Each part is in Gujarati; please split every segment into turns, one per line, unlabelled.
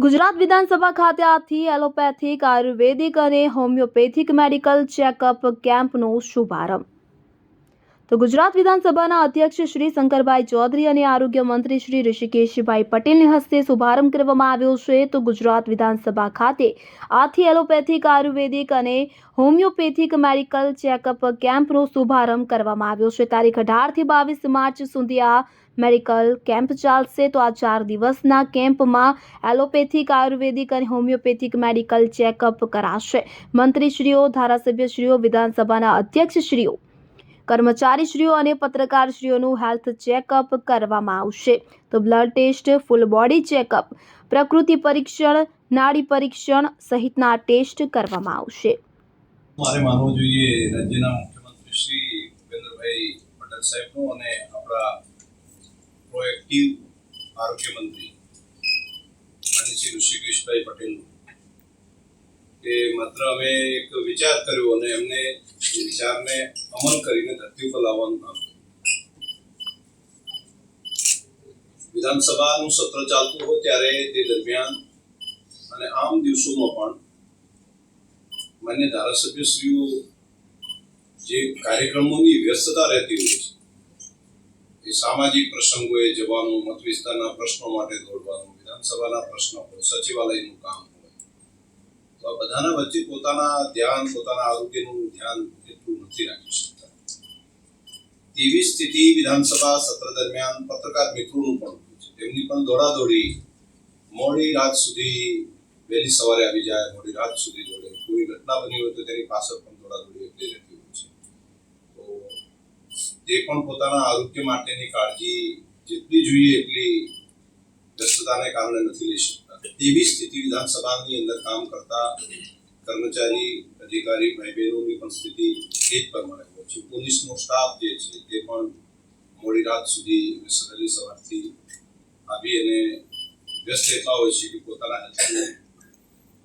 ગુજરાત વિધાનસભા ખાતે આજથી એલોપેથિક, આયુર્વેદિક અને હોમિયોપેથિક મેડિકલ ચેકઅપ કેમ્પનો શુભારંભ. તો ગુજરાત વિધાનસભાના અધ્યક્ષ શ્રી શંકરભાઈ ચૌધરી અને આરોગ્ય મંત્રી શ્રી ઋષિકેશભાઈ પટેલને હસ્તે શુભારંભ કરવામાં આવ્યો છે. તો ગુજરાત વિધાનસભા ખાતે આજથી એલોપેથિક, આયુર્વેદિક અને હોમિયોપેથિક મેડિકલ ચેકઅપ કેમ્પનો શુભારંભ કરવામાં આવ્યો છે. તારીખ 18 થી 22 માર્ચ સુધી આ મેડિકલ કેમ્પ ચાલશે. તો આ 4 દિવસના કેમ્પમાં એલોપેથિક, આયુર્વેદિક અને હોમિયોપેથિક મેડિકલ ચેકઅપ કરાશે. મંત્રીશ્રીઓ, ધારાસભ્યશ્રીઓ, વિધાનસભાના અધ્યક્ષશ્રીઓ, કર્મચારીશ્રીઓ અને પત્રકારશ્રીઓનું હેલ્થ ચેકઅપ કરવામાં આવશે. તો blood test, full body checkup, પ્રકૃતિ પરીક્ષણ, નાડી પરીક્ષણ સહિતના ટેસ્ટ કરવામાં આવશે.
મારે માનવું જોઈએ રાજ્યના મુખ્યમંત્રી શ્રી ભૂપેન્દ્રભાઈ પટેલ સાહેબનું અને આપણા પ્રોએક્ટિવ આરોગ્ય મંત્રી અને શ્રી ઋષિકેશભાઈ પટેલનું કે માત્ર અમે એક વિચાર કર્યો અને એમને એ વિચારને અમલ કરીને ધરતી ઉપર લાવવાનું કામ કર્યું. વિધાનસભાનું સત્ર ચાલતું હોય ત્યારે તે દરમિયાન અને આમ દિવસોમાં પણ માન્ય ધારાસભ્યશ્રીઓ જે કાર્યક્રમોની વ્યસ્તતા રહેતી હોય છે, એ સામાજિક પ્રસંગોએ જવાનું, મત વિસ્તારના પ્રશ્નો માટે દોડવાનું, વિધાનસભાના પ્રશ્નો હોય, સચિવાલયનું કામ હોય, તો આ બધાના વચ્ચે પોતાના આરોગ્યનું ધ્યાન એટલું નથી રાખી શકતા. તેવી સ્થિતિ વિધાનસભા સત્ર દરમિયાન પત્રકાર મિત્રોનું પણ હોય છે. તેમની પણ દોડાદોડી, મોડી રાત સુધી, વહેલી સવારે આવી જાય, મોડી રાત સુધી દોડે. કોઈ ઘટના બની હોય તો તેની પાછળ પણ દોડાદોડી એટલી રહેતી હોય છે. તો તે પણ પોતાના આરોગ્ય માટેની કાળજી જેટલી જોઈએ એટલી વ્યસ્તતાને કારણે નથી લઈ શકતા. તેવી સ્થિતિ વિધાનસભાની અંદર કામ કરતા કર્મચારી, અધિકારી ભાઈ બહેનોની પણ સ્થિતિ એ જ પ્રમાણે હોય છે. પોલીસનો સ્ટાફ જે છે તે પણ મોડી રાત સુધી, વહેલી સવારથી આવી અને વ્યસ્ત એટલા હોય છે કે પોતાના હેલ્થનું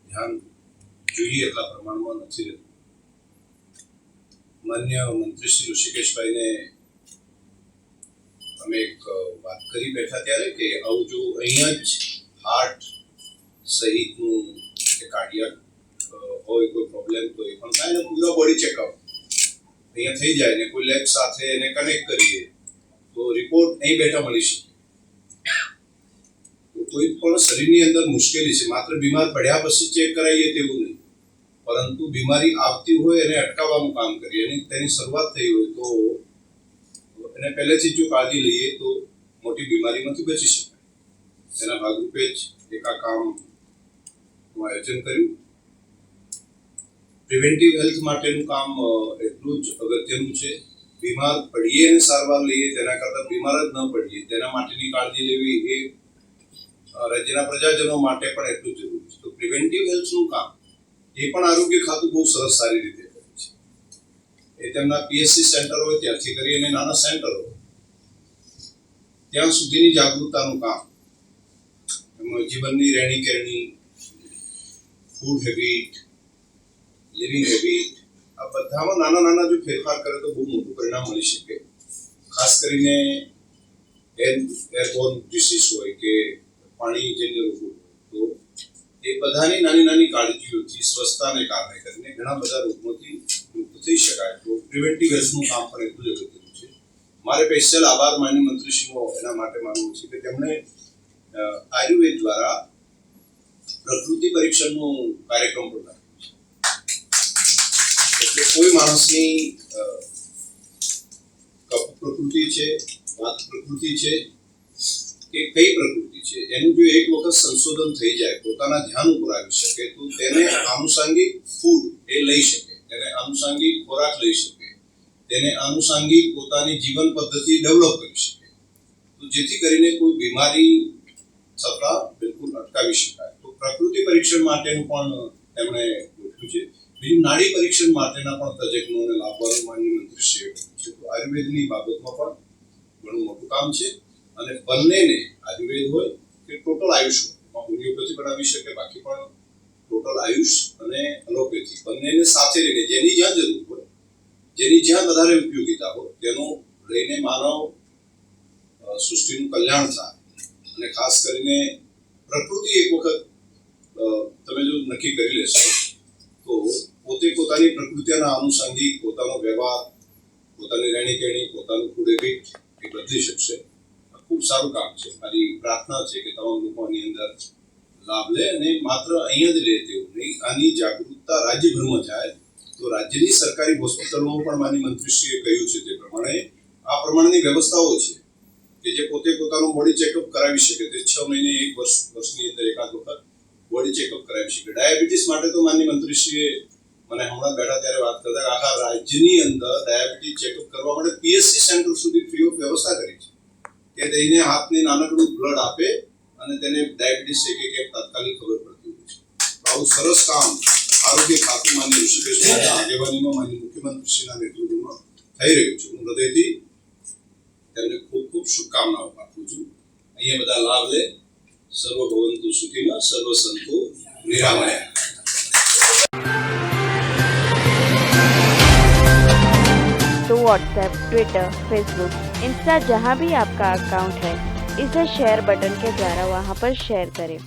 ધ્યાન જોઈએ એટલા પ્રમાણમાં નથી રહેતું. માન્ય મંત્રી શ્રી ઋષિકેશભાઈને અમે એક વાત કરી બેઠા ત્યારે કે આવું જો અહીંયા જ હાર્ટ સહિતનું કે કાર્ડિયાક હોય કોઈ પ્રોબ્લેમ તો એ પણ થાય ને પૂરા બોડી ચેકઅપ અહીંયા થઈ જાય ને કોઈ લેબ સાથે એને કનેક્ટ કરીએ તો રિપોર્ટ અહીં બેઠા મળી શકે. કોઈ પણ શરીરની અંદર મુશ્કેલી છે, માત્ર બીમાર પડ્યા પછી ચેક કરાવીએ તેવું નહીં, પરંતુ બીમારી આવતી હોય એને અટકાવવાનું કામ કરીએ અને તેની શરૂઆત થઈ હોય તો એને પહેલેથી જો કાળજી લઈએ તો મોટી બીમારીમાંથી બચી શકાય. તેના ભાગરૂપે જ એક આ કામનું આયોજન કર્યું. પ્રિવેન્ટિવ હેલ્થ માટેનું કામ એટલું જ અગત્યનું છે. બીમાર પડીએ અને સારવાર લઈએ તેના કરતાં બીમાર જ ન પડીએ તેના માટેની કાળજી લેવી એ રાજ્યના પ્રજાજનો માટે પણ એટલું જ જરૂરી છે. તો પ્રિવેન્ટિવ હેલ્થનું કામ એ પણ આરોગ્ય ખાતું બહુ સરસ સારી રીતે કરે છે. એ તેમના પીએચસી સેન્ટર હોય ત્યાંથી કરી અને નાના સેન્ટર હોય ત્યાં સુધીની જાગૃતતાનું કામ, એમાં જીવનની રહેણી કહેણી, ફૂડ હેબિટ, લિવિંગ હેબિટ, આ બધામાં નાના નાના જો ફેરફાર કરે તો બહુ મોટું પરિણામ મળી શકે. ખાસ કરીને એરબોર્ન ડિસીઝ હોય કે પાણીજન્ય રોગો તો એ બધાની નાની નાની કાળજીઓથી સ્વચ્છતાને કારણે કરીને ઘણા બધા રોગોથી મુક્ત થઈ શકાય. તો પ્રિવેન્ટિવ હેલ્થનું કામ પણ એટલું જ અગત્યનું છે. મારે સ્પેશિયલ આભાર માન્ય મંત્રીશ્રીનો એના માટે માનવું છે કે તેમણે આયુર્વેદ દ્વારા પ્રકૃતિ પરીક્ષણનું કાર્યક્રમ પણ રાખ્યો છે. એટલે કોઈ માણસની કફ પ્રકૃતિ છે, વાત પ્રકૃતિ છે કે કઈ પ્રકૃતિ છે, એનું જો એક વખત સંશોધન થઈ જાય, પોતાના ધ્યાન ઉપર આવી શકે તો તેને આનુષાંગિક ફૂડ એ લઈ શકે, તેને આનુષાંગિક ખોરાક લઈ શકે, તેને આનુષાંગિક પોતાની જીવન પદ્ધતિ ડેવલપ કરી શકે, તો જેથી કરીને કોઈ બીમારી થતા બિલકુલ અટકાવી શકાય. તો પ્રકૃતિ પરીક્ષણ માટેનું પણ તેમણે ગોઠવ્યું છે. બીજું નાડી પરીક્ષણ માટેના પણ તજજ્ઞોને લાવવાનું માન્ય મંત્રીશ્રીએ કહ્યું છે. તો આયુર્વેદની બાબતમાં પણ ઘણું મોટું કામ છે અને બંનેને આયુર્વેદ હોય કે ટોટલ આયુષ હોય, હોમિયોપેથી પણ આવી શકે, બાકી પણ ટોટલ આયુષ અને એલોપેથી બંનેને સાથે લઈને જેની જ્યાં જરૂર હોય, જેની જ્યાં વધારે ઉપયોગિતા હોય તેનો લઈને માનવ સૃષ્ટિનું કલ્યાણ થાય અને ખાસ કરીને પ્રકૃતિ એક વખત તમે જો નક્કી કરી લેશો તો પોતે પોતાની પ્રકૃતિના આનુષંગિક પોતાનો વ્યવહાર, પોતાની રહેણી કહેણી, પોતાનું ફૂડ હેબિટ એ બદલી શકશે. આ ખૂબ સારું કામ છે. મારી પ્રાર્થના છે કે તમામ લોકો આની અંદર લાભ લે અને માત્ર અહીંયા જ લે તેવું નહીં, આની જાગૃતતા રાજ્યભરમાં જાય તો રાજ્યની સરકારી હોસ્પિટલોમાં પણ માનનીય મંત્રીશ્રીએ કહ્યું છે તે પ્રમાણે આ પ્રમાણેની વ્યવસ્થાઓ છે કે જે પોતે પોતાનું બોડી ચેકઅપ કરાવી શકે. તે 6 મહિને 1 વર્ષની અંદર એકાદ વખત બોડી ચેકઅપ કરાવી શકે. ડાયાબિટીસ માટે તો માનનીય મંત્રીશ્રીએ મને હમણાં બેઠા ત્યારે વાત કરતા કે આખા રાજ્યની અંદર ડાયાબિટીસ ચેકઅપ કરવા માટે પીએચસી સેન્ટર સુધી ફ્રી ઓફ વ્યવસ્થા કરી છે કે તેને હાથની નાનકડું બ્લડ આપે અને તેને ડાયાબિટીસ છે કે કેમ તાત્કાલિક ખબર પડતી હોય છે. આવું સરસ કામ આરોગ્ય ખાતું માનનીય ઋષિકેશભાઈની આગેવાનીમાં માનનીય મુખ્યમંત્રીશ્રીના નેતૃત્વમાં થઈ રહ્યું છે. હું હૃદયથી તેમને ખૂબ ખૂબ શુભકામનાઓ પાઠવું છું. અહીંયા બધા લાભ લે. સર્વ ભવંતુ સુખીના, સર્વ સંતો નિરામયા.
तो व्हाट्सएप, ट्विटर, फेसबुक, इंस्टा जहाँ भी आपका अकाउंट है, इसे शेयर बटन के द्वारा वहाँ पर शेयर करें